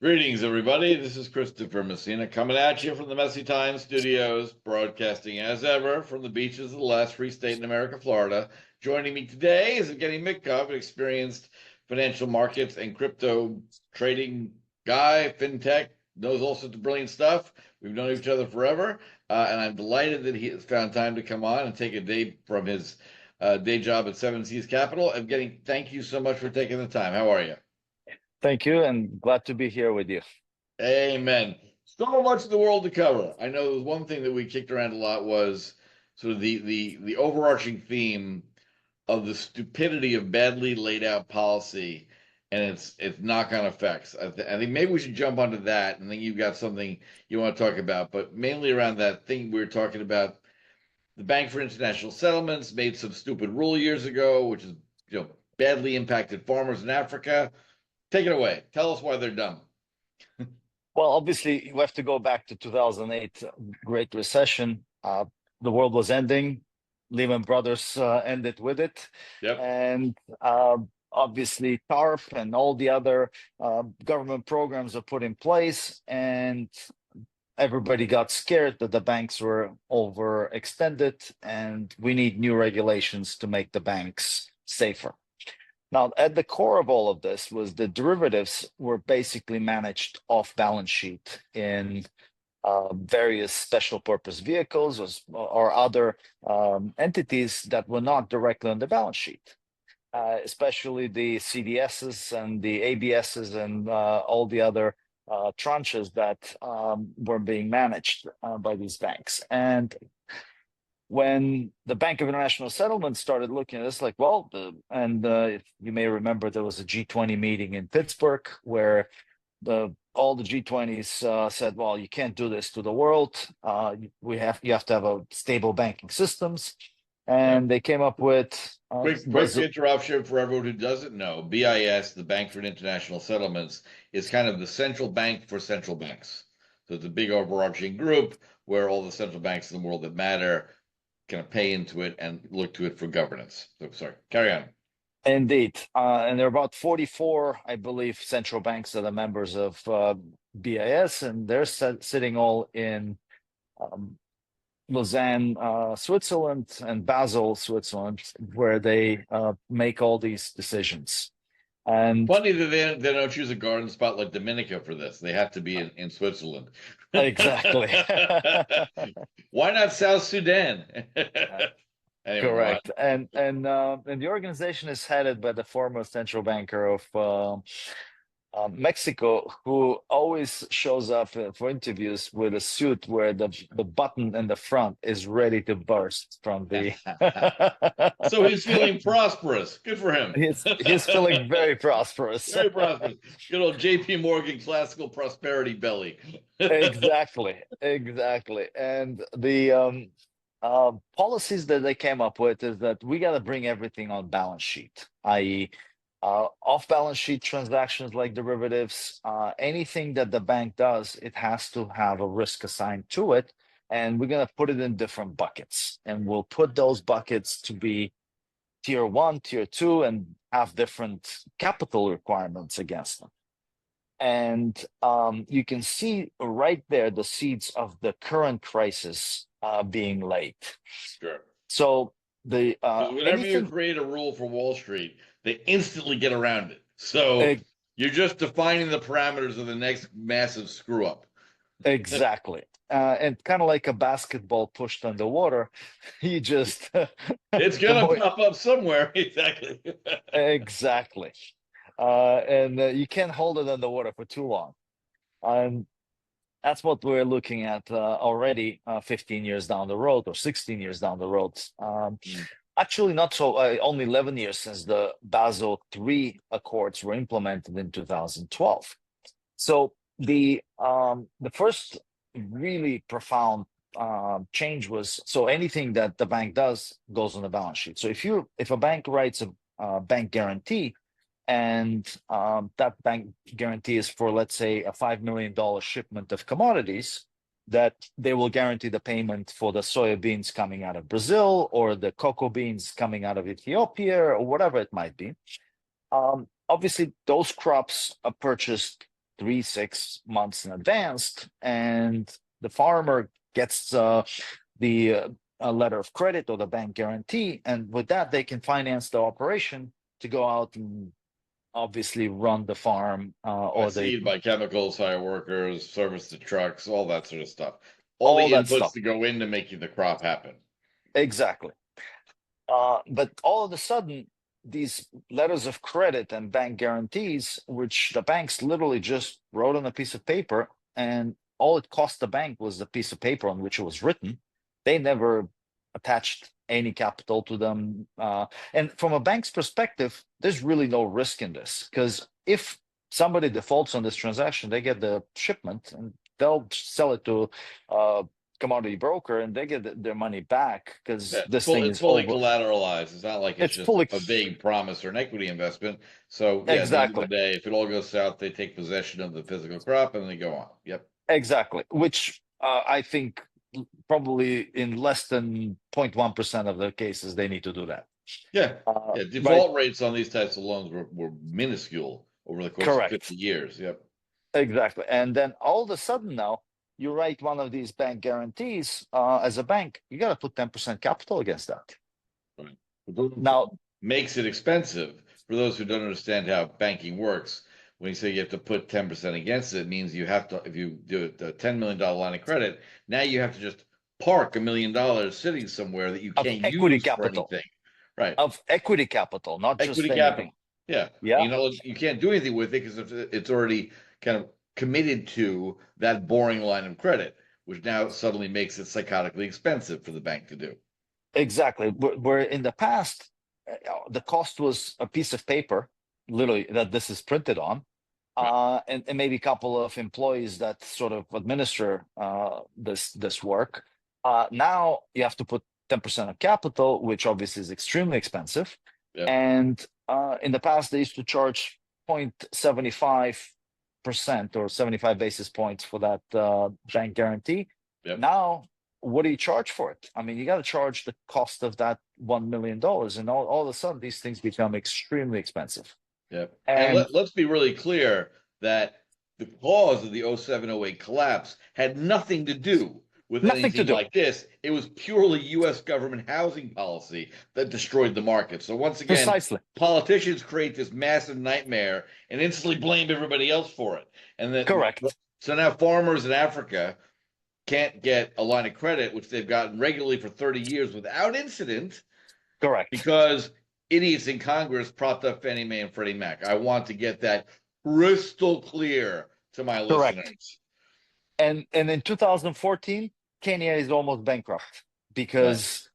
Greetings, everybody. This is Christopher Messina coming at you from the Messy Time Studios, broadcasting as ever from the beaches of the last free state in America, Florida. Joining me today is Evgeni Mitkov, an experienced financial markets and crypto trading guy, fintech, knows all sorts of brilliant stuff. We've known each other forever, and I'm delighted that he has found time to come on and take a day from his day job at Seven Seas Capital. Evgeni, thank you so much for taking the time. How are you? Thank you, and glad to be here with you. Amen. So much of the world to cover. I know one thing that we kicked around a lot was sort of the overarching theme of the stupidity of badly laid out policy and its knock-on effects. I think maybe we should jump onto that, and then you've got something you want to talk about, but mainly around that thing we were talking about. The Bank for International Settlements made some stupid rule years ago, which is badly impacted farmers in Africa. Take it away. Tell us why they're dumb. Well, obviously, you have to go back to 2008, Great Recession. The world was ending. Lehman Brothers ended with it. Yep. And obviously, TARP and all the other government programs are put in place. And everybody got scared that the banks were overextended, and we need new regulations to make the banks safer. Now, at the core of all of this was the derivatives were basically managed off balance sheet in various special purpose vehicles or other entities that were not directly on the balance sheet, especially the CDSs and the ABSs and all the other tranches that were being managed by these banks. And when the Bank of International Settlements started looking at this, like, well, if you may remember, there was a G20 meeting in Pittsburgh where all the G20s said, well, you can't do this to the world. You have to have a stable banking systems. And they came up with quick interruption for everyone who doesn't know. BIS, the Bank for International Settlements, is kind of the central bank for central banks. So it's a big overarching group where all the central banks in the world that matter kind of pay into it and look to it for governance. So, sorry, carry on. Indeed. And there are about 44, I believe, central banks that are members of BIS, and they're sitting all in Lausanne, Switzerland, and Basel, Switzerland, where they make all these decisions. And funny that they don't choose a garden spot like Dominica for this. They have to be in Switzerland. Exactly. Why not South Sudan? Anyway, correct. And the organization is headed by the former central banker of Mexico, who always shows up for interviews with a suit where the button in the front is ready to burst from the. So he's feeling prosperous. Good for him. He's feeling very prosperous. Very prosperous. Good old J.P. Morgan classical prosperity belly. Exactly. And the policies that they came up with is that we got to bring everything on balance sheet, i.e., off-balance sheet transactions like derivatives, anything that the bank does, it has to have a risk assigned to it, and we're going to put it in different buckets, and we'll put those buckets to be tier 1, tier 2, and have different capital requirements against them. And you can see right there the seeds of the current crisis being laid. Sure. So whenever you create a rule for Wall Street, they instantly get around it. So you're just defining the parameters of the next massive screw up. Exactly. And kind of like a basketball pushed underwater, you just it's gonna pop up somewhere. Exactly. Exactly. And you can't hold it underwater for too long. And that's what we're looking at already 15 years down the road or 16 years down the road. Actually, not so, only 11 years since the Basel III Accords were implemented in 2012. So the first really profound change was, so anything that the bank does goes on the balance sheet. So if a bank writes a bank guarantee, and that bank guarantee is for, let's say, a $5 million shipment of commodities, that they will guarantee the payment for the soybeans coming out of Brazil or the cocoa beans coming out of Ethiopia or whatever it might be. Obviously, those crops are purchased 3-6 months in advance, and the farmer gets the a letter of credit or the bank guarantee, and with that they can finance the operation to go out and obviously run the farm Buy or the seed, buy chemicals, hire workers, service the trucks, all that sort of stuff. All the all that inputs stuff. that go into making the crop happen. Exactly. But all of a sudden, these letters of credit and bank guarantees, which the banks literally just wrote on a piece of paper, and all it cost the bank was the piece of paper on which it was written. They never attached any capital to them. And from a bank's perspective, there's really no risk in this, because if somebody defaults on this transaction, they get the shipment and they'll sell it to commodity broker and they get their money back, because this thing It's is fully over. collateralized. It's not like it's just Fully a vague promise or an equity investment. So yeah, at the end of exactly the day, if it all goes south, they take possession of the physical crop and they go on. Yep. exactly, which I think probably in less than 0.1% of the cases they need to do that. Yeah. Uh, Yeah. right, Default rates on these types of loans were minuscule over the course of correct, 50 years. Yep. exactly. And then all of a sudden now you write one of these bank guarantees as a bank, you got to put 10% capital against that. Right. But Now, makes it expensive for those who don't understand how banking works. When you say you have to put 10% against it, it means you have to, if you do a $10 million line of credit, now you have to just park $1 million sitting somewhere that you of can't equity use for capital, anything. Right. not just Equity anything. capital. Yeah. Yeah, You can't do anything with it because it's already kind of committed to that boring line of credit, which now suddenly makes it psychotically expensive for the bank to do. exactly. Where in the past, the cost was a piece of paper, literally, that this is printed on, Right. and maybe a couple of employees that sort of administer this work. Now you have to put 10% of capital, which obviously is extremely expensive. Yep. And in the past, they used to charge 0.75% or 75 basis points for that bank guarantee. Yep. Now, what do you charge for it? I mean, you got to charge the cost of that $1 million, and all of a sudden, these things become extremely expensive. Yeah. And And let's be really clear that the cause of the 07-08 collapse had nothing to do with nothing to anything do. like this. It was purely US government housing policy that destroyed the market. So once again, Precisely. politicians create this massive nightmare and instantly blame everybody else for it. And then Correct. so now farmers in Africa can't get a line of credit, which they've gotten regularly for 30 years without incident, Correct. because idiots in Congress propped up Fannie Mae and Freddie Mac. I want to get that crystal clear to my Correct. listeners. And in 2014, Kenya is almost bankrupt because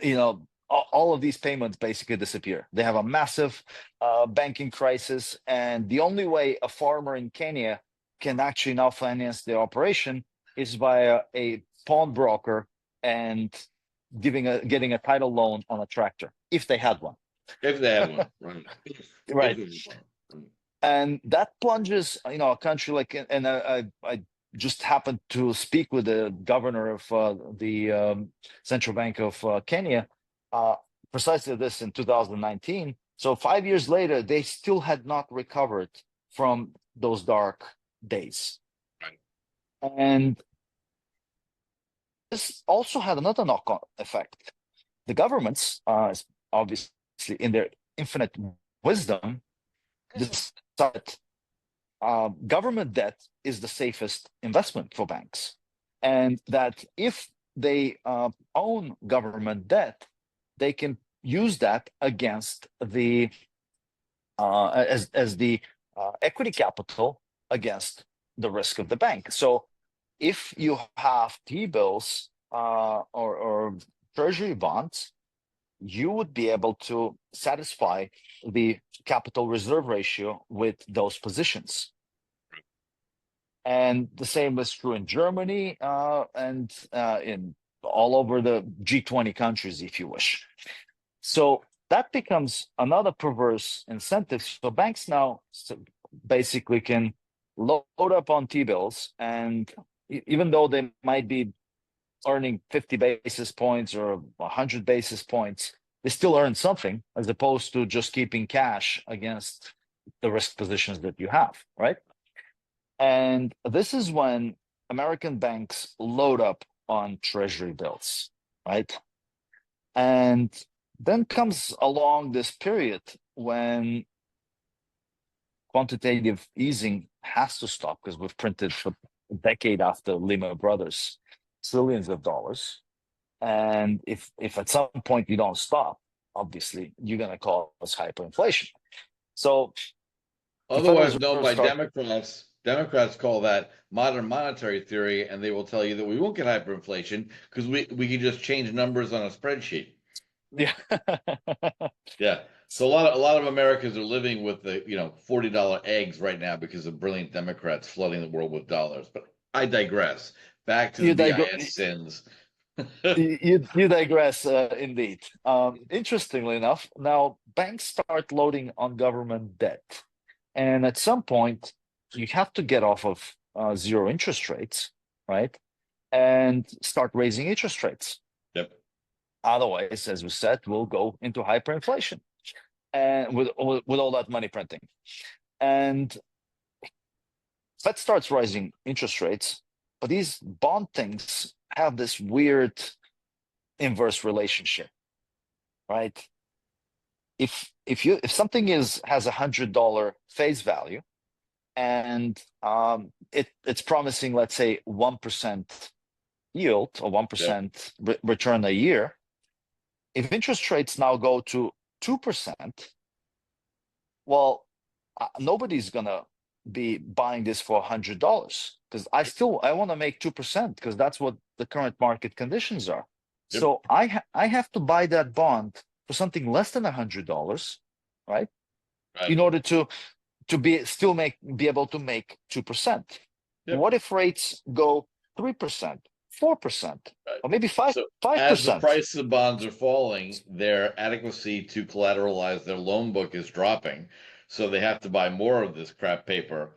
all of these payments basically disappear. They have a massive banking crisis, and the only way a farmer in Kenya can actually now finance their operation is via a pawnbroker and getting a title loan on a tractor, if they had one. If they had one, right? Right. Right. And that plunges, a country like, and I just happened to speak with the governor of the Central Bank of Kenya, precisely this in 2019. So 5 years later, they still had not recovered from those dark days. Right. And this also had another knock-on effect. The governments, obviously in their infinite wisdom, decided government debt is the safest investment for banks, and that if they own government debt, they can use that against the as the equity capital against the risk of the bank. So if you have T-bills or treasury bonds, you would be able to satisfy the capital reserve ratio with those positions. And the same is true in Germany and in all over the G20 countries, if you wish. So that becomes another perverse incentive. So banks now basically can load up on T-bills, and even though they might be earning 50 basis points or 100 basis points, they still earn something, as opposed to just keeping cash against the risk positions that you have, right? And this is when American banks load up on treasury bills, right? And then comes along this period when quantitative easing has to stop because we've printed for a decade after Lehman Brothers trillions of dollars. And if at some point you don't stop, obviously you're going to cause hyperinflation. So the Federal Otherwise known by Democrats. Democrats call that modern monetary theory, and they will tell you that we won't get hyperinflation because we can just change numbers on a spreadsheet. Yeah. Yeah. So a lot of Americans are living with the $40 eggs right now because of brilliant Democrats flooding the world with dollars. But I digress. Back to the you, BIS sins. you digress, indeed. Interestingly enough, now banks start loading on government debt. And at some point, you have to get off of zero interest rates, right? And start raising interest rates. Yep. Otherwise, as we said, we'll go into hyperinflation and with all that money printing. And Fed starts rising interest rates, but these bond things have this weird inverse relationship, right? If something has $100 face value and it's promising, let's say, 1% yield or 1% return a year, if interest rates now go to 2%, well, nobody's gonna be buying this for $100 because I want to make 2% because that's what the current market conditions are. Yep. So I have to buy that bond for something less than $100, right? In order to be able to make 2%. Yep. What if rates go 3%, 4%, or maybe 5%? As the price of bonds are falling, their adequacy to collateralize their loan book is dropping. So they have to buy more of this crap paper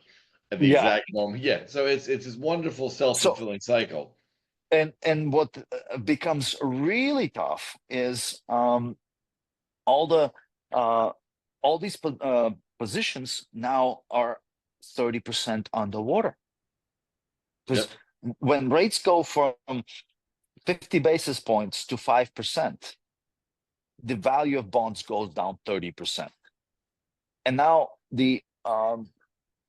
at the exact moment. Yeah. So it's this wonderful self-fulfilling cycle. And what becomes really tough is all these positions now are 30% underwater. Because when rates go from 50 basis points to 5%, the value of bonds goes down 30%. And now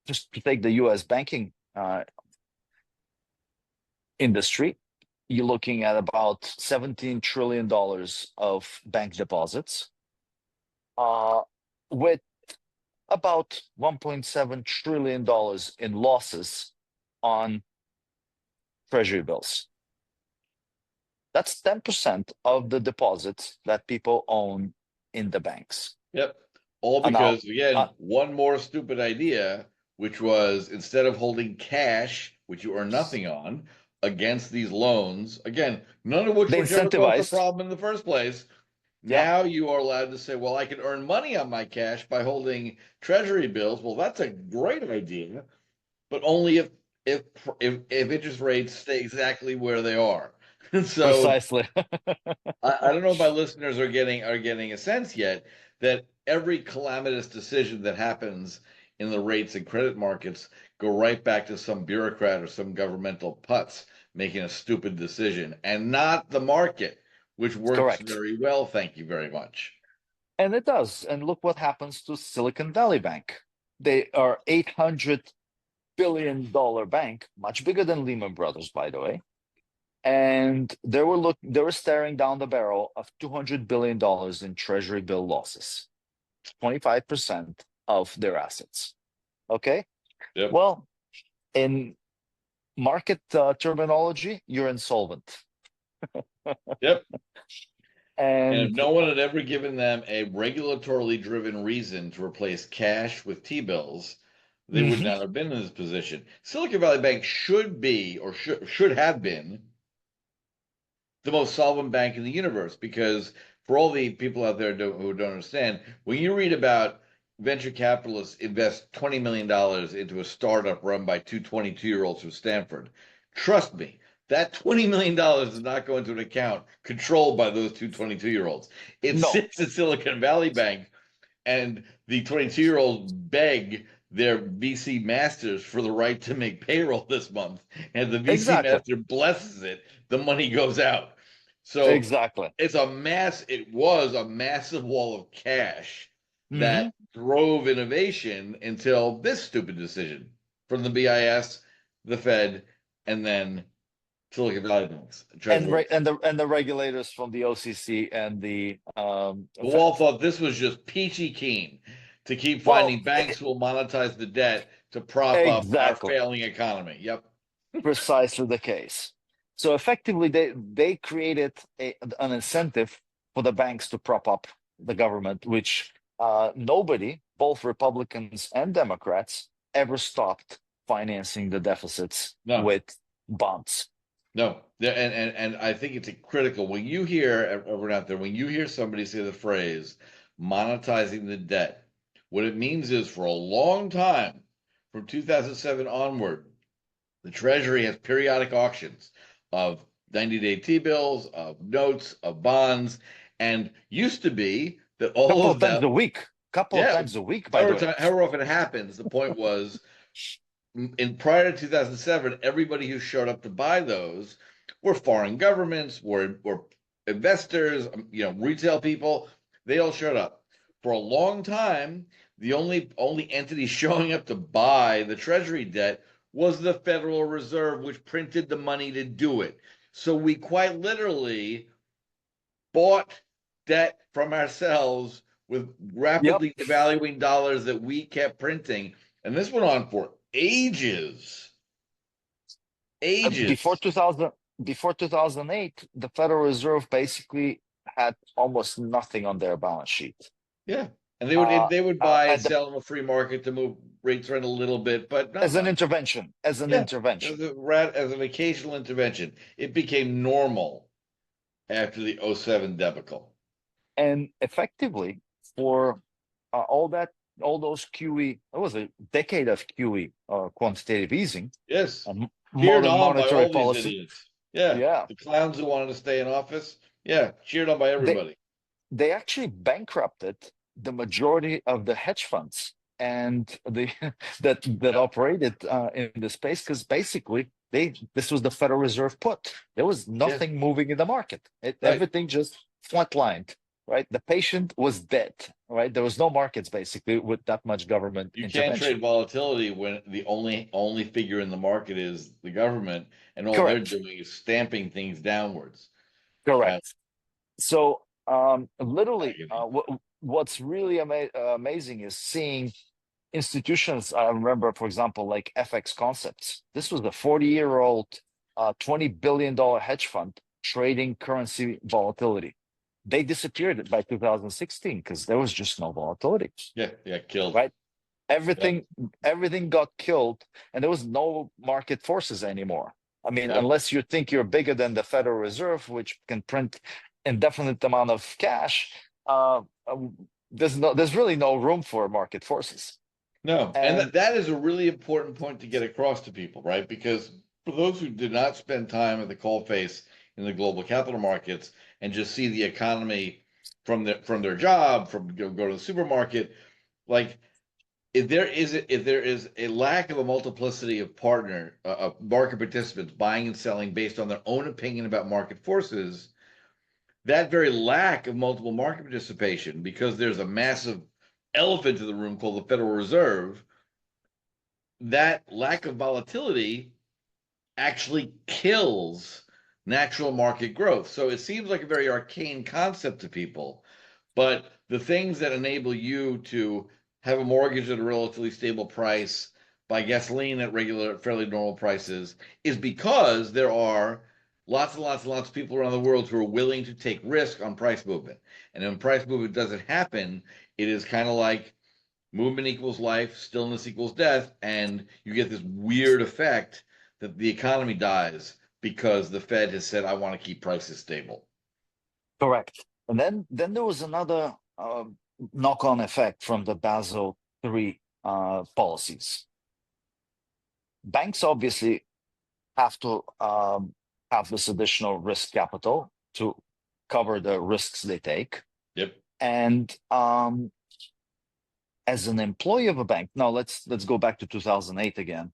just to take the US banking industry, you're looking at about $17 trillion of bank deposits, with about $1.7 trillion in losses on treasury bills. That's 10% of the deposits that people own in the banks. Yep. All because, again, one more stupid idea, which was instead of holding cash, which you earn nothing on, against these loans, again, none of which were ever caused the problem in the first place. Now you are allowed to say, well, I can earn money on my cash by holding treasury bills. Well, that's a great idea, but only if interest rates stay exactly where they are. So precisely. I don't know if my listeners are getting a sense yet that every calamitous decision that happens in the rates and credit markets go right back to some bureaucrat or some governmental putz making a stupid decision, and not the market, which works very well. Thank you very much. And it does. And look what happens to Silicon Valley Bank. They are $800 billion bank, much bigger than Lehman Brothers, by the way. And they were staring down the barrel of $200 billion in treasury bill losses, 25% of their assets. Okay. Yep. Well, in market terminology, you're insolvent. Yep. And if no one had ever given them a regulatorily driven reason to replace cash with T-bills, they would not have been in this position. Silicon Valley Bank should be, or should have been, the most solvent bank in the universe, because for all the people out there who don't understand, when you read about venture capitalists invest $20 million into a startup run by two 22-year-olds from Stanford, trust me, that $20 million does not go into an account controlled by those two 22-year-olds. It sits at Silicon Valley Bank, and the 22-year-olds beg their VC masters for the right to make payroll this month, and the VC Exactly. master blesses it, the money goes out. So Exactly. it was a massive wall of cash Hmm. that drove innovation until this stupid decision from the BIS, the Fed, and then Silicon Valley banks, Treasury. And the regulators from the OCC and the Who all thought this was just peachy keen to keep well, finding banks who will monetize the debt to prop up our exactly, failing economy. Yep. precisely the case. So effectively, they created an incentive for the banks to prop up the government, which nobody, both Republicans and Democrats, ever stopped financing the deficits No, with bonds. no. And I think it's critical when you hear everyone out there, when you hear somebody say the phrase monetizing the debt, what it means is for a long time, from 2007 onward, the Treasury has periodic auctions of 90-day T-bills, of notes, of bonds, and used to be that all Couple of of times them, a week. Couple of yeah, times a week, by the way. however often it happens, the point was in prior to 2007, everybody who showed up to buy those were foreign governments, were investors, retail people. They all showed up. For a long time, the only entity showing up to buy the treasury debt was the Federal Reserve, which printed the money to do it. So we quite literally bought debt from ourselves with Yep. rapidly devaluing dollars that we kept printing. And this went on for ages. Before Ages. 2000, before 2008, the Federal Reserve basically had almost nothing on their balance sheet. Yeah. And they would buy and And sell in the free market to move rates around a little bit, but not as an much. intervention, as an Yeah. intervention. As an occasional intervention. It became normal after the '07 debacle. And effectively, for all those QE, it was a decade of QE, quantitative easing, Yes. Cheered modern on by monetary all these policy. idiots. Yeah. Yeah, The clowns who wanted to stay in office. Yeah. Cheered on by they everybody. they actually bankrupted the majority of the hedge funds and the that Yeah. operated in the space, because basically this was the Federal Reserve put. There was Yeah. nothing moving in the market. Right. Everything just flatlined. Right, the patient was dead. Right, there was no markets basically with that much government You can't intervention. trade volatility when the only figure in the market is the government, and all they're Correct. doing is stamping things downwards. Uh, Correct. So literally, agony. what's really amazing is seeing institutions. I remember, for example, like FX Concepts. This was a 40-year-old, $20 billion hedge fund trading currency volatility. They disappeared by 2016 because there was just no volatility. Yeah, yeah, killed. Right? Yeah, Everything got killed, and there was no market forces anymore. I mean, yeah. unless you think you're bigger than the Federal Reserve, which can print indefinite amount of cash, there's really no room for market forces. No, and And that is a really important point to get across to people, right? Because for those who did not spend time at the coalface in the global capital markets and just see the economy from their job, from go to the supermarket, like if there is a lack of a multiplicity of of market participants buying and selling based on their own opinion about market forces, that very lack of multiple market participation, because there's a massive elephant in the room called the Federal Reserve, that lack of volatility actually kills natural market growth. So it seems like a very arcane concept to people, but the things that enable you to have a mortgage at a relatively stable price, buy gasoline at regular, fairly normal prices, is because there are lots and lots and lots of people around the world who are willing to take risk on price movement. And when price movement doesn't happen, it is kind of like movement equals life, stillness equals death, and you get this weird effect that the economy dies because the Fed has said, I want to keep prices stable. correct. And then there was another knock-on effect from the Basel III policies. Banks obviously have to have this additional risk capital to cover the risks they take. Yep. And as an employee of a bank, now let's go back to 2008 again.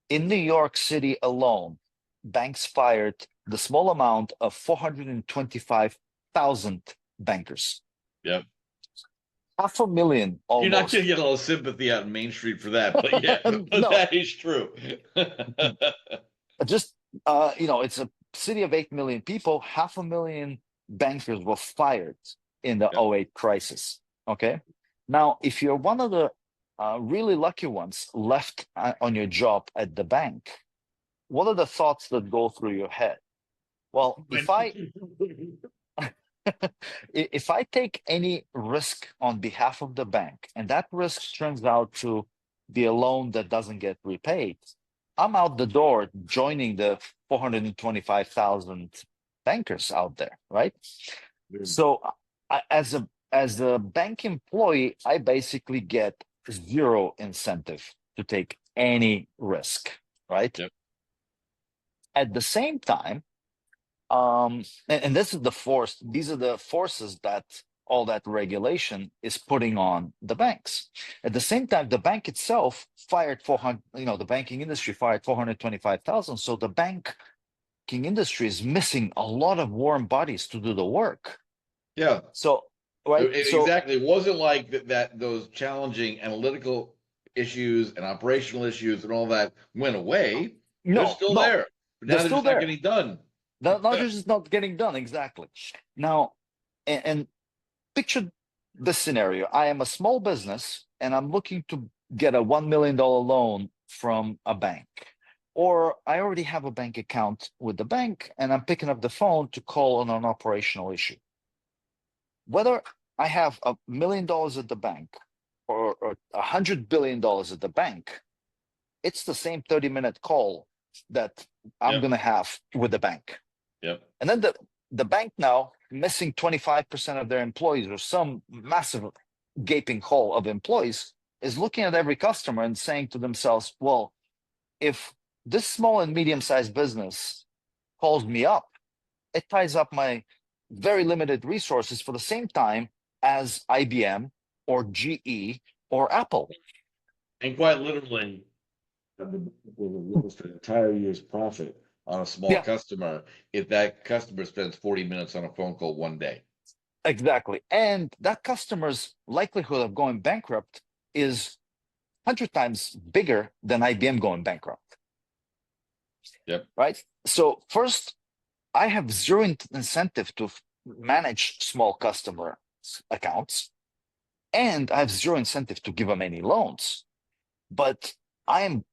In New York City alone, banks fired the small amount of 425,000 bankers. Yep. 500,000 You're not almost. going to get a lot of sympathy out in Main Street for that, but yeah, but No. that is true. Just it's a city of 8 million people. 500,000 bankers were fired in the Yep. 08 crisis. Okay. Now, if you're one of the really lucky ones left on your job at the bank, what are the thoughts that go through your head? Well, if I take any risk on behalf of the bank, and that risk turns out to be a loan that doesn't get repaid, I'm out the door joining the 425,000 bankers out there, right? So as a bank employee, I basically get zero incentive to take any risk, right? Yep. At the same time, and this is the force, these are the forces that all that regulation is putting on the banks. At the same time, the bank itself fired 400, the banking industry fired 425,000. So the banking industry is missing a lot of warm bodies to do the work. Yeah. So, right. Exactly. It wasn't like that those challenging analytical issues and operational issues and all that went away. They're still there. But now they're just not getting done. Not just not getting done, exactly. Now, and picture this scenario. I am a small business and I'm looking to get a $1 million loan from a bank. Or I already have a bank account with the bank and I'm picking up the phone to call on an operational issue. Whether I have $1 million at the bank or $100 billion at the bank, it's the same 30-minute call that I'm going to have with the bank. Yep. And then the bank now missing 25% of their employees or some massive gaping hole of employees is looking at every customer and saying to themselves, well, if this small and medium-sized business calls me up, it ties up my very limited resources for the same time as IBM or GE or Apple. And quite literally, almost an entire year's profit on a small customer if that customer spends 40 minutes on a phone call one day. Exactly. And that customer's likelihood of going bankrupt is 100 times bigger than IBM going bankrupt. Yep. Right? So first, I have zero incentive to manage small customer accounts, and I have zero incentive to give them any loans. But I am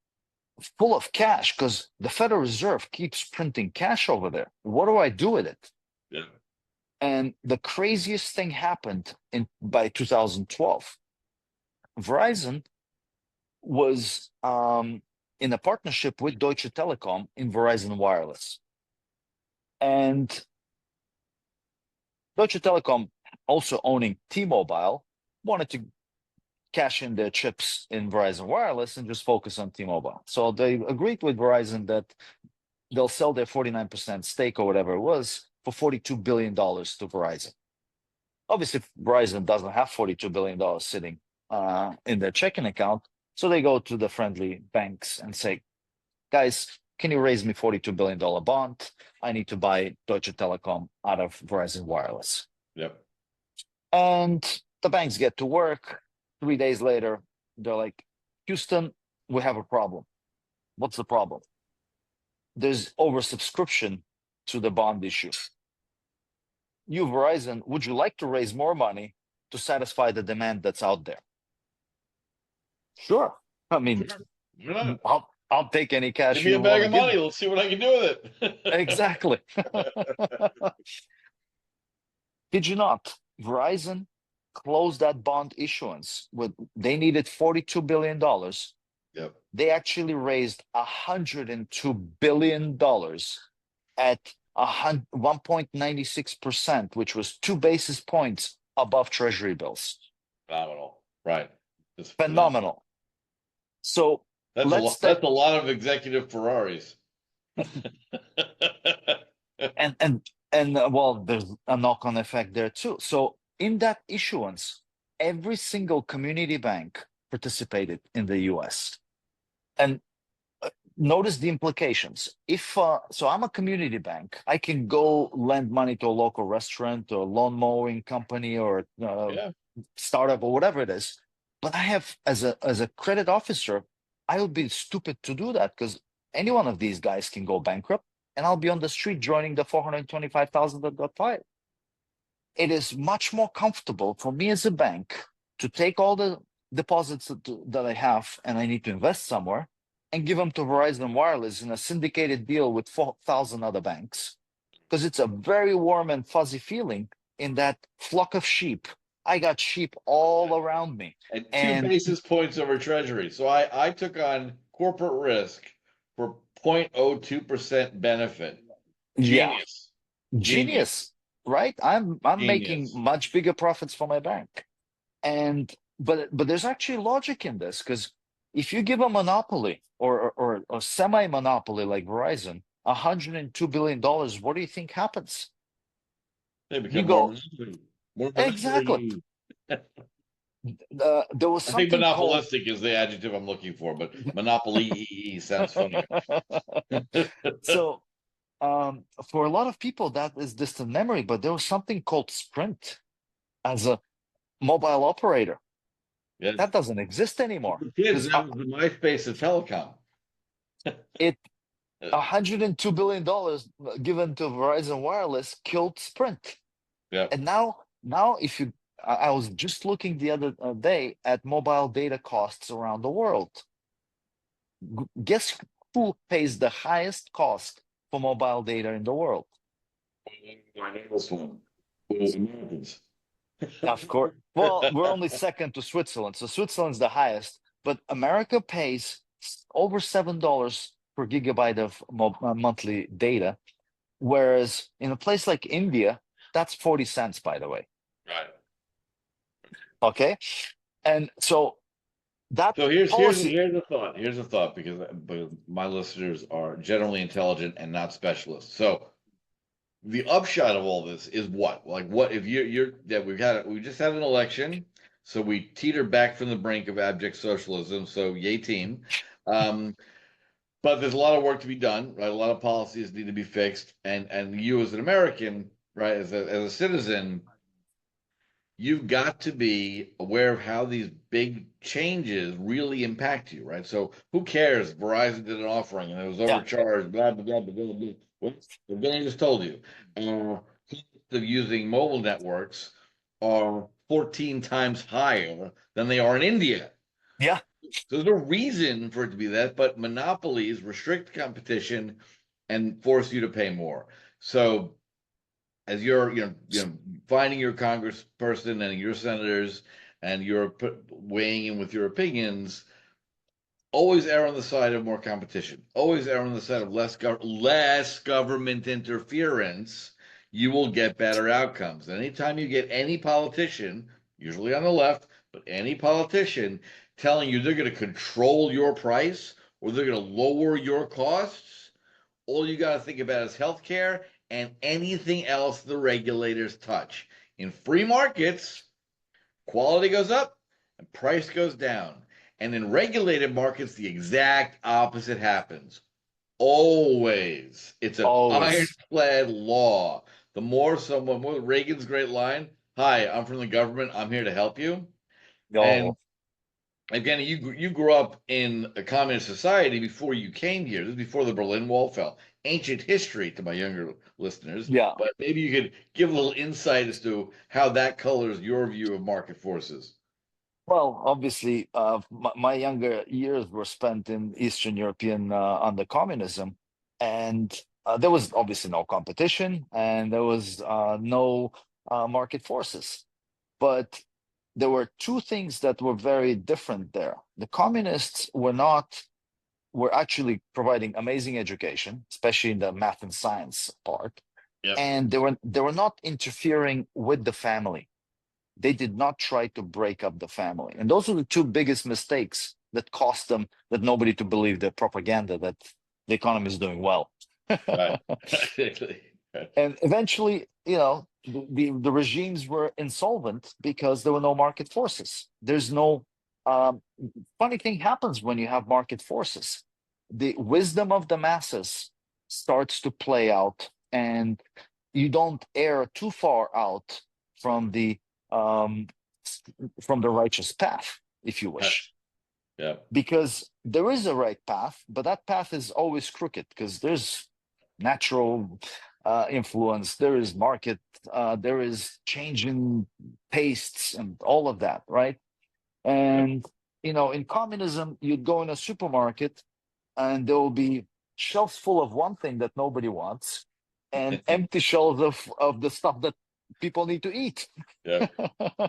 full of cash because the Federal Reserve keeps printing cash over there. What do I do with it? Yeah. And the craziest thing happened by 2012. Verizon was in a partnership with Deutsche Telekom in Verizon Wireless. And Deutsche Telekom, also owning T-Mobile, wanted to cash in their chips in Verizon Wireless and just focus on T-Mobile. So they agreed with Verizon that they'll sell their 49% stake or whatever it was for $42 billion to Verizon. Obviously, Verizon doesn't have $42 billion sitting in their checking account. So they go to the friendly banks and say, guys, can you raise me $42 billion bond? I need to buy Deutsche Telekom out of Verizon Wireless. Yep. And the banks get to work. 3 days later, they're like, Houston, we have a problem. What's the problem? There's oversubscription to the bond issue. You, Verizon, would you like to raise more money to satisfy the demand that's out there? Sure. I mean, Yeah. I'll take any cash. Give me a bag of money. Let's see what I can do with it. Exactly. Did you not? Verizon closed that bond issuance they needed $42 billion. Yep. They actually raised $102 billion at 1.96%, which was 2 basis points above Treasury bills. Phenomenal. Right. It's phenomenal. So that's a lot of executive Ferraris. and well, there's a knock-on effect there too. So in that issuance, every single community bank participated in the US. And notice the implications. If so, I'm a community bank. I can go lend money to a local restaurant or lawn mowing company or Yeah. startup or whatever it is. But I have, as a credit officer, I would be stupid to do that because any one of these guys can go bankrupt, and I'll be on the street joining the 425,000 that got fired. It is much more comfortable for me as a bank to take all the deposits that I have and I need to invest somewhere and give them to Verizon Wireless in a syndicated deal with 4,000 other banks, because it's a very warm and fuzzy feeling in that flock of sheep. I got sheep all around me. And 2 And basis points over Treasury. So I took on corporate risk for 0.02% benefit. yeah, Genius. genius, right? I'm making Genius. much bigger profits for my bank. And but there's actually logic in this, because if you give a monopoly or a semi-monopoly like Verizon $102 billion, what do you think happens? They You become go, more exactly. monopoly. There was I think something called monopolistic is the adjective I'm looking for, but monopoly sounds funnier. so for a lot of people that is distant memory, but there was something called Sprint as a mobile operator. Yes. That doesn't exist anymore. Kids, that was the MySpace of telecom. It $102 billion given to Verizon Wireless killed Sprint. Yeah. And now if you, I was just looking the other day at mobile data costs around the world. Guess who pays the highest cost for mobile data in the world? This one. Americans. Of course. Well, we're only second to Switzerland. So Switzerland's the highest, but America pays over $7 per gigabyte of monthly data. Whereas in a place like India, that's 40 cents, by the way. Right. Okay. And so that So here's policy, a thought. Here's a thought, because my listeners are generally intelligent and not specialists. So the upshot of all this is what? Like, what if you're that we just had an election, so we teeter back from the brink of abject socialism. So yay team. But there's a lot of work to be done, right? A lot of policies need to be fixed, and you as an American, right, as a citizen, you've got to be aware of how these big changes really impact you, right? So who cares? Verizon did an offering and it was yeah, overcharged, blah blah blah blah blah. Blah. What Evgeni just told you, costs of using mobile networks are 14 times higher than they are in India. yeah. So there's no reason for it to be that, but monopolies restrict competition and force you to pay more. So as you're finding your congressperson and your senators and you're weighing in with your opinions, always err on the side of more competition. Always err on the side of less government interference. You will get better outcomes. Anytime you get any politician, usually on the left, but any politician telling you they're going to control your price or they're going to lower your costs, all you got to think about is healthcare and anything else the regulators touch. In free markets, quality goes up and price goes down. And in regulated markets, the exact opposite happens. Always. It's an Always. ironclad law. The more someone, what Reagan's great line, hi, I'm from the government, I'm here to help you. And No. again, you grew up in a communist society before you came here. This is before the Berlin Wall fell. Ancient history to my younger listeners, Yeah. but maybe you could give a little insight as to how that colors your view of market forces. Well, obviously, my younger years were spent in Eastern European under communism, and there was obviously no competition, and there was no market forces. But there were two things that were very different there. The communists were actually providing amazing education, especially in the math and science part, Yep. and they were not interfering with the family. They did not try to break up the family. And those are the two biggest mistakes that cost them that nobody to believe the propaganda that the economy is doing well. Right. Exactly. And eventually, the regimes were insolvent because there were no market forces. There's no funny thing happens when you have market forces. The wisdom of the masses starts to play out, and you don't err too far out from the righteous path, if you wish. Yeah. Because there is a right path, but that path is always crooked because there's natural influence, there is market, there is change in tastes and all of that, right? And in communism, you'd go in a supermarket and there will be shelves full of one thing that nobody wants and empty shelves of the stuff that people need to eat. Yeah.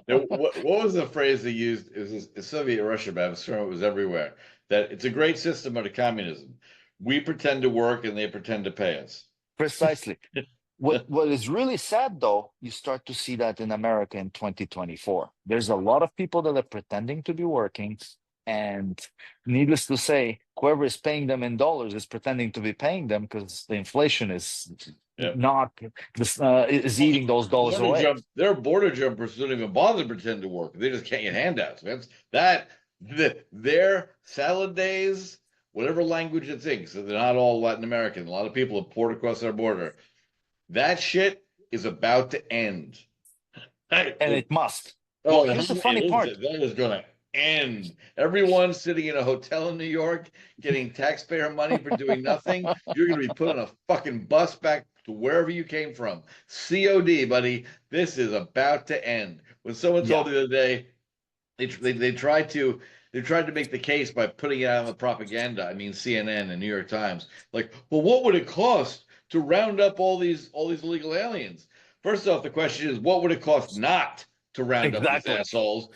Now, what was the phrase they used? It was in Soviet Russia, but I'm sure it was everywhere. That it's a great system under communism. We pretend to work and they pretend to pay us. Precisely. What is really sad, though, you start to see that in America in 2024. There's a lot of people that are pretending to be working, and needless to say, whoever is paying them in dollars is pretending to be paying them because the inflation is not is eating those dollars away. There are border jumpers who don't even bother to pretend to work. They just can't get handouts. Their salad days, whatever language it thinks, so they're not all Latin American. A lot of people have poured across our border. That shit is about to end. And it must. Oh, here's the funny part. That is going to end. Everyone sitting in a hotel in New York getting taxpayer money for doing nothing. You're going to be put on a fucking bus back to wherever you came from. COD, buddy. This is about to end. When someone told me the other day, they tried to make the case by putting it out on the propaganda. I mean, CNN and New York Times. Like, well, what would it cost to round up all these illegal aliens? First off, the question is, what would it cost not to round up these assholes?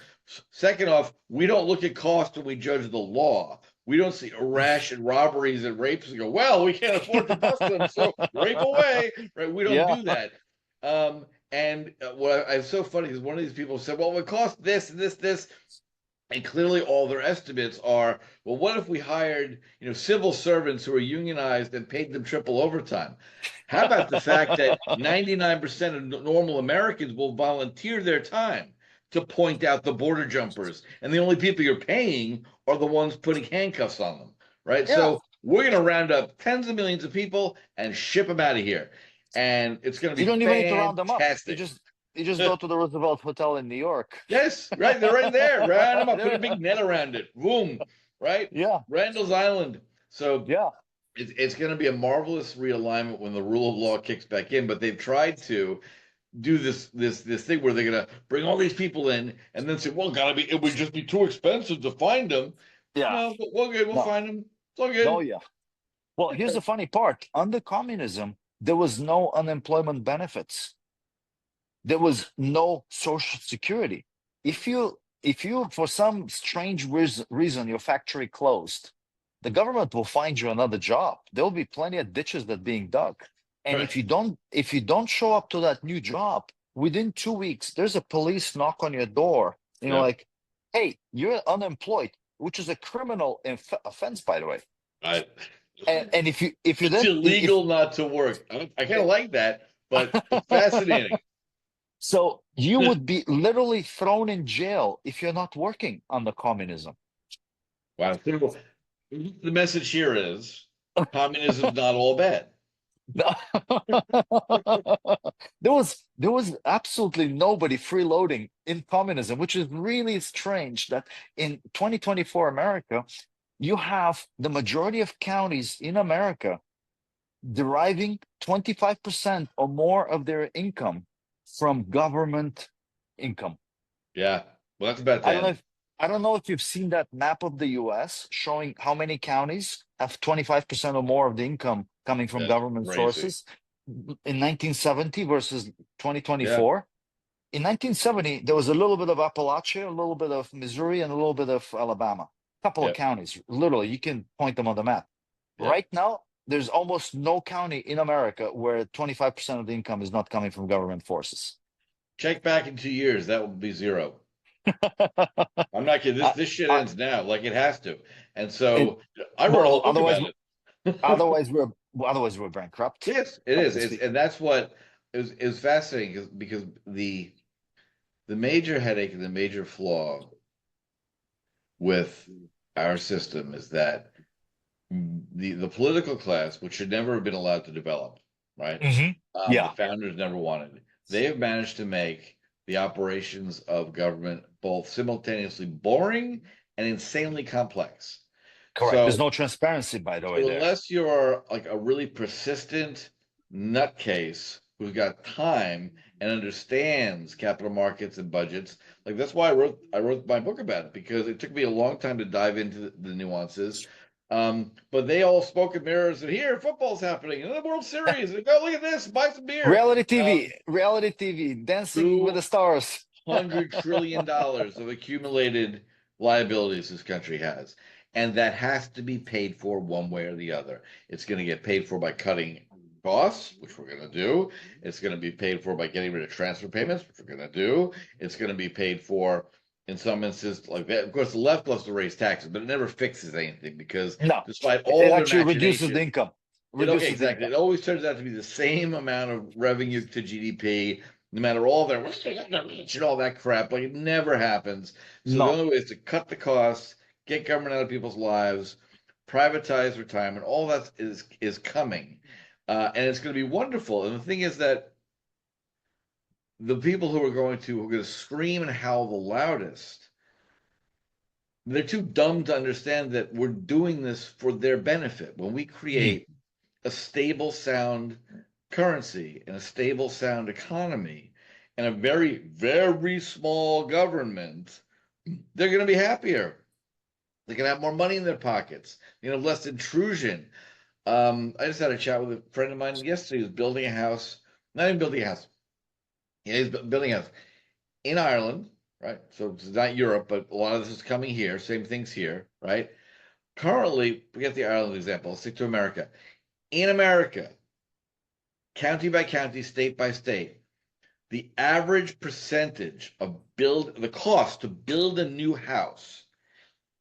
Second off, we don't look at cost when we judge the law. We don't see rash and robberies and rapes and go, well, we can't afford to bust them, so rape away. Right? We don't do that. And what it's so funny is one of these people said, well, it would cost this and this, this. And clearly all their estimates are, well, what if we hired, civil servants who are unionized and paid them triple overtime? How about the fact that 99% of normal Americans will volunteer their time to point out the border jumpers, and the only people you're paying are the ones putting handcuffs on them, right? Yeah. So we're going to round up tens of millions of people and ship them out of here. And it's going to be fantastic. You don't even need to round them up. You just go to the Roosevelt Hotel in New York. Yes, right. They're right there. Round them up. Put a big net around it. Boom. Right? Yeah. Randall's Island. So it's going to be a marvelous realignment when the rule of law kicks back in. But they've tried to do this thing where they're going to bring all these people in and then say, well, it would just be too expensive to find them. Yeah. No, we're good. We'll find them. It's all good. Oh, yeah. Well, here's the funny part. Under communism, there was no unemployment benefits. There was no social security. If you for some strange reason your factory closed, the government will find you another job. There will be plenty of ditches that are being dug. And if you don't show up to that new job within 2 weeks, there's a police knock on your door. Like, hey, you're unemployed, which is a criminal offense, by the way. Right. And if you it's illegal not to work. I kind of like that, but it's fascinating. So you would be literally thrown in jail if you're not working under communism. Wow. So the message here is communism's not all bad. There was absolutely nobody freeloading in communism, which is really strange that in 2024 America, you have the majority of counties in America deriving 25% or more of their income from government income. Yeah, well, that's about that. I don't know if you've seen that map of the U.S. showing how many counties have 25% or more of the income coming from government sources in 1970 versus 2024. Yeah. In 1970, there was a little bit of Appalachia, a little bit of Missouri, and a little bit of Alabama. A couple of counties, literally, you can point them on the map. Yeah. Right now, there's almost no county in America where 25% of the income is not coming from government forces. Check back in 2 years, that will be zero. I'm not kidding. This shit ends now, like it has to. And so I wrote a whole book about it. otherwise we're bankrupt. Yes, it is. And that's what it was fascinating because the major headache and the major flaw with our system is that the political class, which should never have been allowed to develop, right? Hmm. The Yeah, founders never wanted it. They have managed to make the operations of government both simultaneously boring and insanely complex. correct. There's So, no transparency, by the way, so there. unless you're like a really persistent nutcase who's got time and understands capital markets and budgets, like that's why I wrote my book about it because it took me a long time to dive into the nuances. But they all spoke in mirrors and here football's happening in the World Series. And go look at this, buy some beer. Reality TV, Dancing with the Two Stars. $100 trillion of accumulated liabilities this country has. And that has to be paid for one way or the other. It's going to get paid for by cutting costs, which we're going to do. It's going to be paid for by getting rid of transfer payments, which we're going to do. It's going to be paid for in some instances like that. Of course, the left loves to raise taxes, but it never fixes anything because No, despite it all their actually reduces the machinations, income. okay, Reduces the exactly. income. It always turns out to be the same amount of revenue to GDP, no matter all their and all that crap. Like it never happens. So the No, only way is to cut the costs, get government out of people's lives, privatize retirement. All that is coming, and it's going to be wonderful. And the thing is that the people who are going to scream and howl the loudest, they're too dumb to understand that we're doing this for their benefit. When we Mm. create a stable, sound currency and a stable, sound economy and a very, very small government, they're going to be happier. They can have more money in their pockets, less intrusion. I just had a chat with a friend of mine yesterday who's building a house, not even building a house. Yeah, he's building a house in Ireland, right? So it's not Europe, but a lot of this is coming here. Same things here, right? Currently, forget the Ireland example. I'll stick to America. In America, county by county, state by state, the average percentage of the cost to build a new house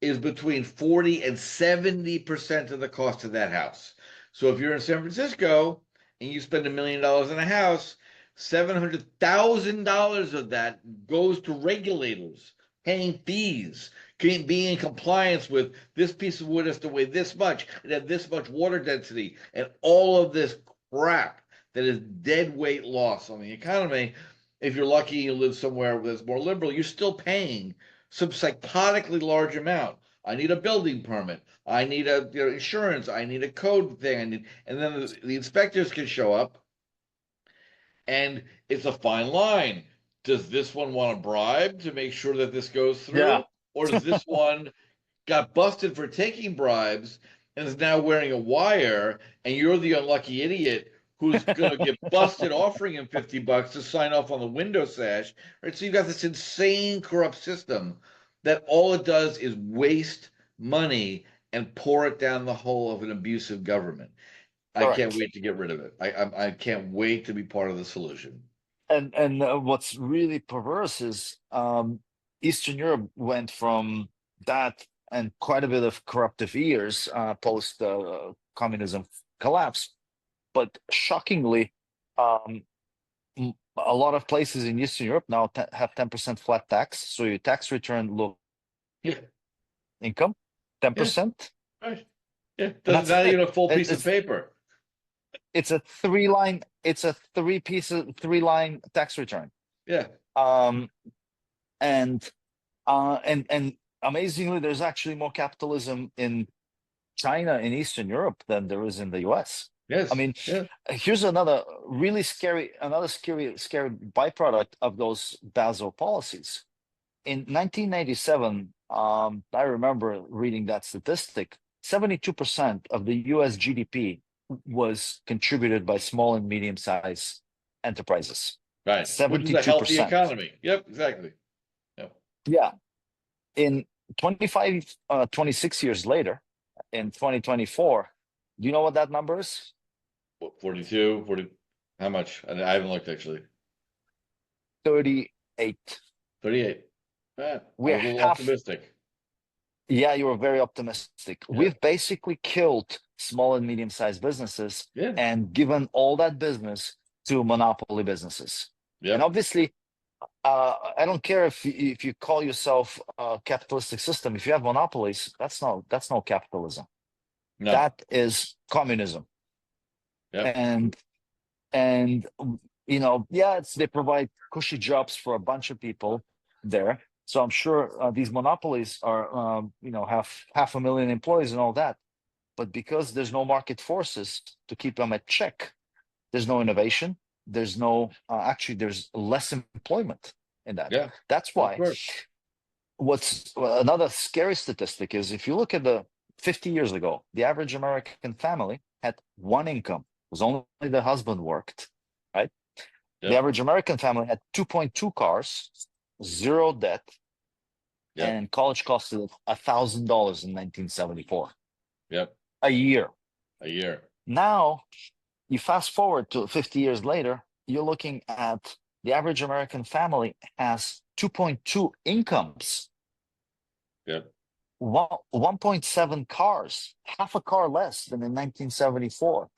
is between 40 and 70% of the cost of that house. So if you're in San Francisco and you spend $1 million in a house, $700,000 of that goes to regulators paying fees, being in compliance with this piece of wood has to weigh this much, it had this much water density, and all of this crap that is dead weight loss on the economy. If you're lucky you live somewhere that's more liberal, you're still paying some psychotically large amount. I need a building permit. I need a insurance. I need a code thing. And then the inspectors can show up, and it's a fine line. Does this one want a bribe to make sure that this goes yeah, through, or does this one got busted for taking bribes and is now wearing a wire, and you're the unlucky idiot who's going to get busted offering him $50 to sign off on the window sash, right? So you've got this insane corrupt system that all it does is waste money and pour it down the hole of an abusive government. I can't correct. wait to get rid of it. I can't wait to be part of the solution. And what's really perverse is Eastern Europe went from that and quite a bit of corruptive years post communism collapse. But shockingly, um, a lot of places in Eastern Europe now have 10% flat tax. So your tax return look Yeah, income, yeah, 10%, right. Yeah, and doesn't that's not it. even a full piece of It's paper. it's a three line tax return. Yeah, Um, and and amazingly, there's actually more capitalism in China in Eastern Europe than there is in the US. I yes, mean, yeah, here's another really scary byproduct of those Basel policies. In 1997, I remember reading that statistic. 72% of the US GDP was contributed by small and medium-sized enterprises. right. Which is a healthy 72%. economy. Yep, exactly. Yep. Yeah. In 26 years later, in 2024, do you know what that number is? What, 42, 40, how much? I haven't looked actually. 38. 38. I We're was a little half. optimistic. Yeah, you were very optimistic. Yeah, We've basically killed small and medium-sized businesses yeah, and given all that business to monopoly businesses. And Yep. obviously, I don't care if you call yourself a capitalistic system. If you have monopolies, that's no capitalism. No. That is communism. Yep. And yeah, they provide cushy jobs for a bunch of people there. So I'm sure these monopolies are have 500,000 employees and all that. But because there's no market forces to keep them at check, there's no innovation. There's no actually there's less employment in that. Yeah. That's Of why. course. What's another scary statistic is if you look at the 50 years ago, the average American family had one income. It was only the husband worked, right? Yep. The average American family had 2.2 cars, zero debt, Yep. and college costed $1,000 in 1974. Yep. A year. A year. Now, you fast forward to 50 years later, you're looking at the average American family has 2.2 incomes. Yep. 1.7 cars, half a car less than in 1974.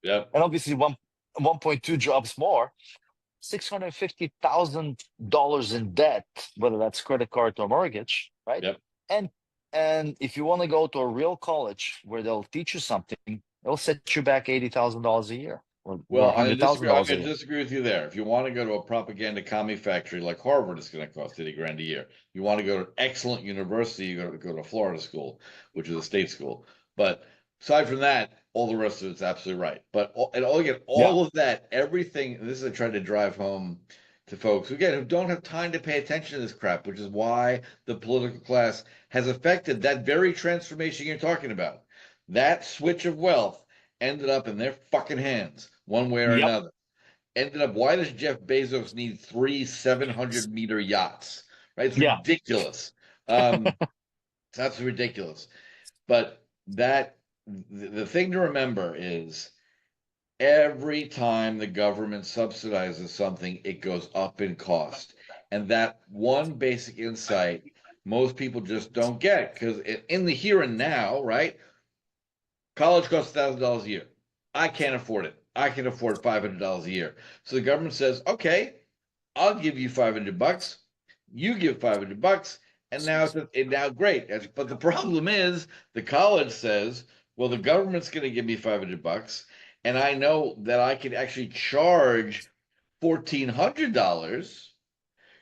Yep. And obviously 1.2 jobs more, $650,000 in debt, whether that's credit card or mortgage, right? Yep. And if you want to go to a real college where they'll teach you something, they'll set you back $80,000 a year. Or Well, I'm going $100,000 to a year. disagree with you there. If you want to go to a propaganda commie factory like Harvard, it's going to cost $80,000 a year. You want to go to an excellent university, you got to go to Florida school, which is a state school. But aside from that, all the rest of it's absolutely right. But all of that, everything. And this is I tried to drive home to folks who don't have time to pay attention to this crap, which is why the political class has affected that very transformation you're talking about. That switch of wealth ended up in their fucking hands, one way or Yep. another. Ended up, why does Jeff Bezos need 3 700-meter yachts? Right? It's ridiculous. That's ridiculous. But the thing to remember is every time the government subsidizes something, it goes up in cost. And that one basic insight most people just don't get, because in the here and now, right? College costs $1,000 a year. I can't afford it. I can afford $500 a year. So the government says, okay, I'll give you $500. You give $500, and now great. But the problem is, the college says, well, the government's going to give me $500, and I know that I could actually charge $1,400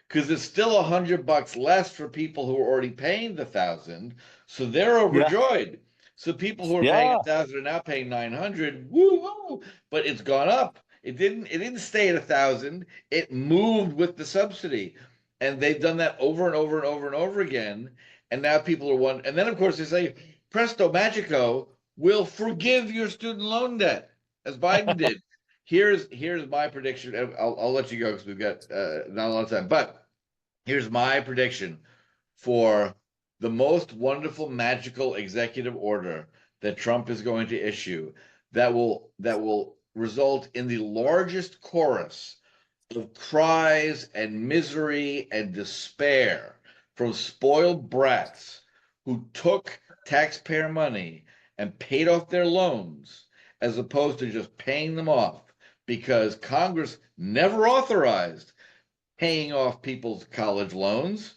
because it's still $100 less for people who are already paying the 1,000. So they're overjoyed. So people who are paying 1,000 are now paying 900. Woo woo! But it's gone up. It didn't stay at 1,000. It moved with the subsidy, and they've done that over and over and over and over again. And now people are one. And then of course they say, "Presto magico, we'll forgive your student loan debt," as Biden did. Here's my prediction. I'll let you go because we've got not a lot of time. But here's my prediction for the most wonderful, magical executive order that Trump is going to issue that will result in the largest chorus of cries and misery and despair from spoiled brats who took taxpayer money and paid off their loans as opposed to just paying them off because Congress never authorized paying off people's college loans.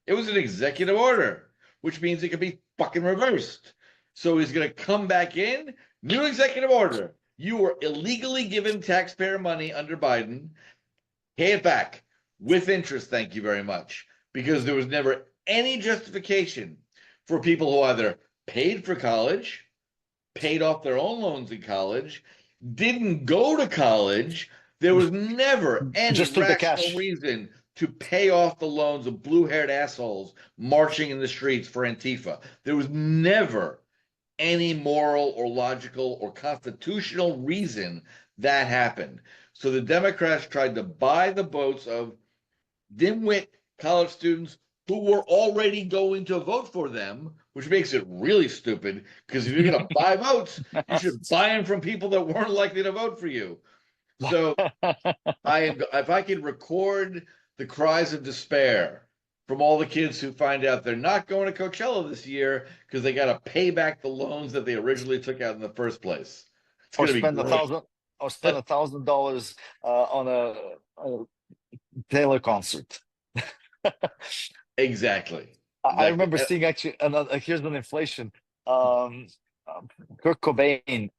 It was an executive order, which means it could be fucking reversed. So he's going to come back in, new executive order. You were illegally given taxpayer money under Biden. Pay it back with interest, thank you very much. Because there was never any justification for people who either paid for college, paid off their own loans in college, didn't go to college. There was never any rational reason to pay off the loans of blue-haired assholes marching in the streets for Antifa. There was never any moral or logical or constitutional reason that happened. So the Democrats tried to buy the votes of dimwit college students who were already going to vote for them, which makes it really stupid, because if you're going to buy votes, you should buy them from people that weren't likely to vote for you. So if I could record the cries of despair from all the kids who find out they're not going to Coachella this year because they got to pay back the loans that they originally took out in the first place. It's Or going to be spend great. or spend $1,000 on a Taylor concert. Exactly. I Exactly. remember seeing actually another. Here's an inflation. Um, Kurt Cobain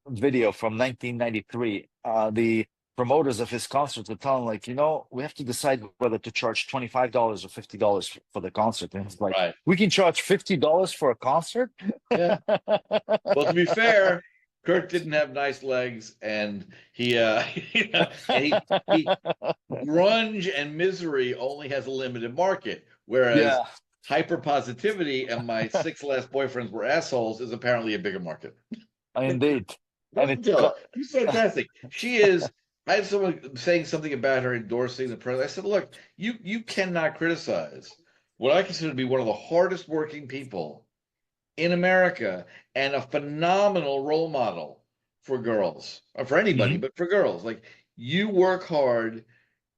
video from 1993. The promoters of his concerts were telling like, we have to decide whether to charge $25 or $50 for the concert. And it's like, Right. we can charge $50 for a concert. Yeah. Well, to be fair, Kurt didn't have nice legs, and he grunge and misery only has a limited market, whereas Yeah, hyper positivity and my 6 last boyfriends were assholes is apparently a bigger market. indeed. And Listen to her. She's fantastic. She is. I had someone saying something about her endorsing the president. I said, look, you cannot criticize what I consider to be one of the hardest working people in America and a phenomenal role model for girls, or for anybody, Mhm. but for girls. Like, you work hard,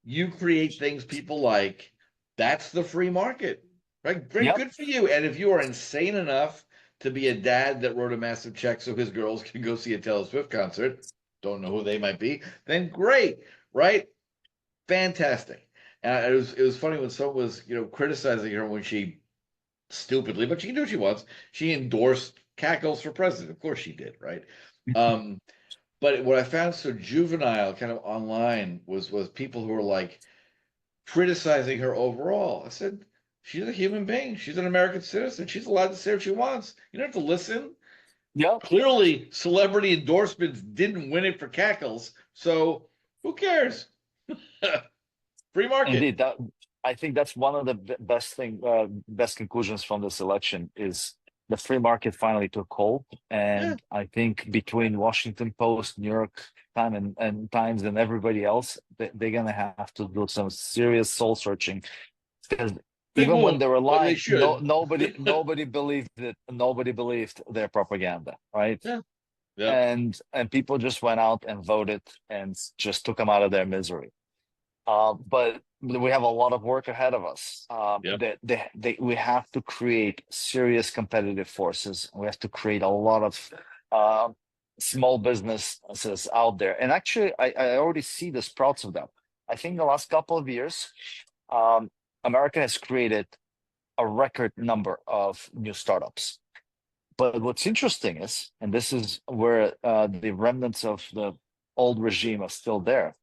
you create things people like. That's the free market, right? Very Yep, good for you. And if you are insane enough to be a dad that wrote a massive check so his girls can go see a Taylor Swift concert, don't know who they might be, then great, right? Fantastic. And it was funny when someone was criticizing her when she stupidly, but she can do what she wants. She endorsed Cackles for president. Of course she did, right? Um, but what I found so juvenile kind of online was people who were like criticizing her overall. I said, she's a human being. She's an American citizen. She's allowed to say what she wants. You don't have to listen. yep. Clearly, celebrity endorsements didn't win it for Cackles, so who cares? Free market. Indeed, that I think that's one of the best conclusions from this election is the free market finally took hold, Yeah, and I think between Washington Post, New York and Times, and everybody else, they're gonna have to do some serious soul searching because they even when won't, they were but they lying, should. nobody believed it. Nobody believed their propaganda, right? Yeah, yep, And people just went out and voted and just took them out of their misery. But we have a lot of work ahead of us. yep. We have to create serious competitive forces. We have to create a lot of uh, small businesses out there. And actually, I already see the sprouts of them. I think the last couple of years, um, America has created a record number of new startups. But what's interesting is, and this is where the remnants of the old regime are still there,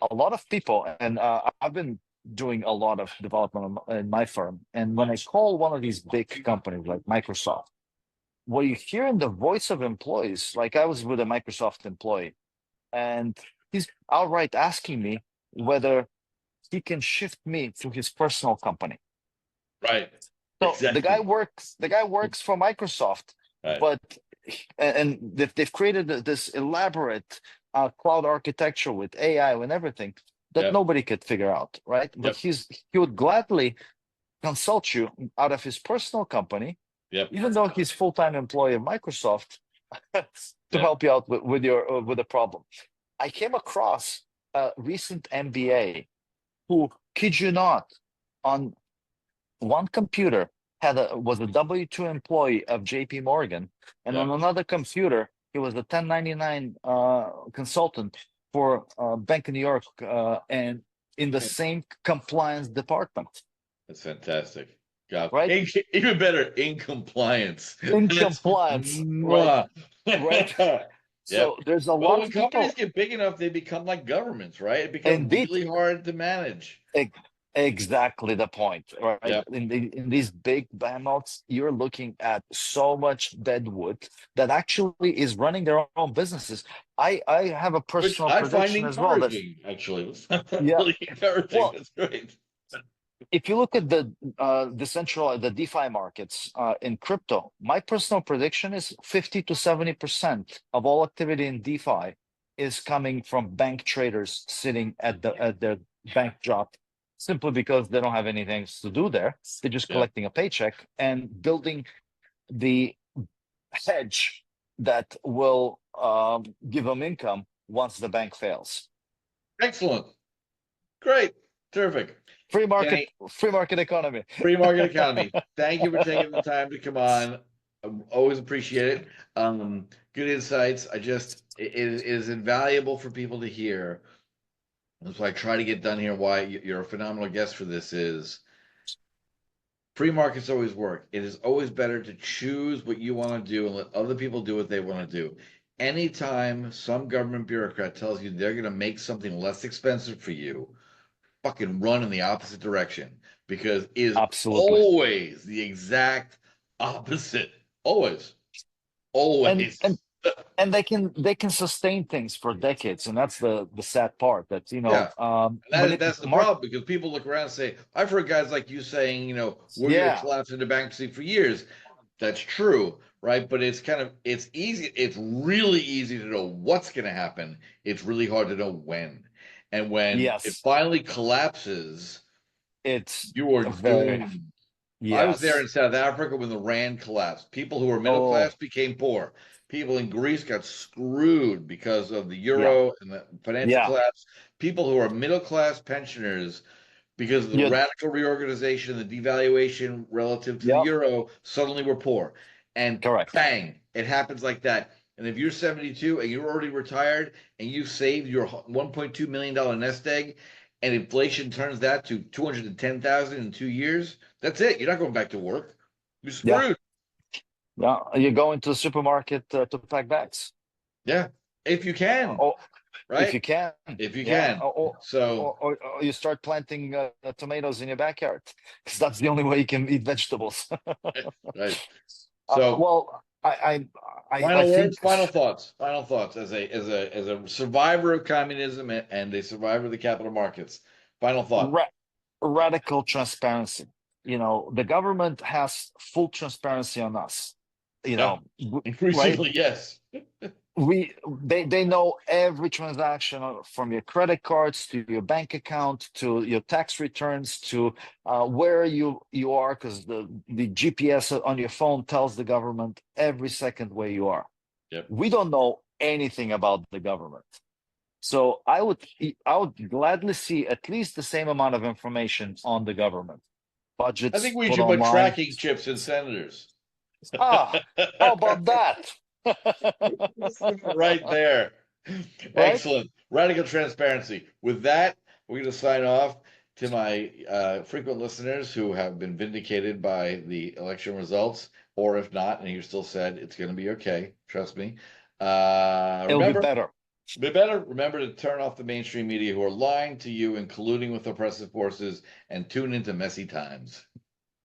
a lot of people, and I've been doing a lot of development in my firm. And when I call one of these big companies like Microsoft, what you hear in the voice of employees, like I was with a Microsoft employee, and he's outright asking me whether he can shift me to his personal company. Right. So Exactly. the guy works for Microsoft, Right. but and they've created this elaborate cloud architecture with AI and everything that Yep. nobody could figure out, right? But Yep. he would gladly consult you out of his personal company, Yep. even though he's full-time employee of Microsoft, to Yep. help you out with your with a problem. I came across a recent MBA who, kid you not, on one computer was a W-2 employee of JP Morgan, and on Yep. another computer, he was a 1099 consultant for Bank of New York and in the same compliance department, That's fantastic. God. right? Even better, in compliance. In That's compliance, right? mwah. Right. Yep. So there's a Well, lot when of companies people, get big enough, they become like governments, right? It becomes indeed, really hard to manage. exactly the point, right? Yep. In these big behemoths, you're looking at so much dead wood that actually is running their own businesses. I have a Which personal I find prediction as well that, encouraging, actually. yeah, Really encouraging. well, That's great. if you look at the decentralized, the DeFi markets in crypto, my personal prediction is 50 to 70% of all activity in DeFi is coming from bank traders sitting at their bank job simply because they don't have anything to do there. They're just Yeah. collecting a paycheck and building the hedge that will give them income once the bank fails. Excellent. Great. Terrific. Free Danny, market economy. free market economy. Thank you for taking the time to come on. Always appreciate it. Good insights. It is invaluable for people to hear. That's why I try to get done here. Why you're a phenomenal guest for this is free markets always work. It is always better to choose what you want to do and let other people do what they want to do. Anytime some government bureaucrat tells you they're going to make something less expensive for you, fucking run in the opposite direction because it is Absolutely. always the exact opposite. Always. And Always. and and they can sustain things for decades, and that's the sad part that Yeah. And manip that's the mark problem because people look around and say, I've heard guys like you saying, we're going to yeah, collapse into bankruptcy for years. That's true, right? But it's easy. It's really easy to know what's going to happen. It's really hard to know when. And when it yes, finally collapses, it's you are a very doomed. I was there yes. in South Africa when the rand collapsed. People who were middle Oh class became poor. People in Greece got screwed because of the yeah, euro and the financial yeah, collapse. People who are middle class pensioners, because of the yeah, radical reorganization, the devaluation relative to the yeah, euro, suddenly were poor. And correct. bang, it happens like that. And if you're 72 and you're already retired and you saved your $1.2 million nest egg, and inflation turns that to 210,000 in 2 years, that's it. You're not going back to work. You're Yeah, screwed. yeah. You go into the supermarket to pack bags, Yeah. If you can, or if right? you can, If you yeah, can. So, or you start planting tomatoes in your backyard because that's the only way you can eat vegetables. right. So, Well, I final think words, final thoughts as a survivor of communism and a survivor of the capital markets. Final thought. ra radical transparency. The government has full transparency on us. Yeah. Right? Increasingly, yes. They know every transaction from your credit cards to your bank account to your tax returns to where you are because the GPS on your phone tells the government every second where you are. Yep. We don't know anything about the government. So I would gladly see at least the same amount of information on the government. I think Budgets we put should put online. tracking chips in senators. How about that? Right there. Right? Excellent. Radical transparency. With that, we're going to sign off to my frequent listeners who have been vindicated by the election results, or if not, and you still said it's going to be okay. Trust me. It'll be Remember, better. be better. Remember to turn off the mainstream media who are lying to you and colluding with oppressive forces and tune into messy times.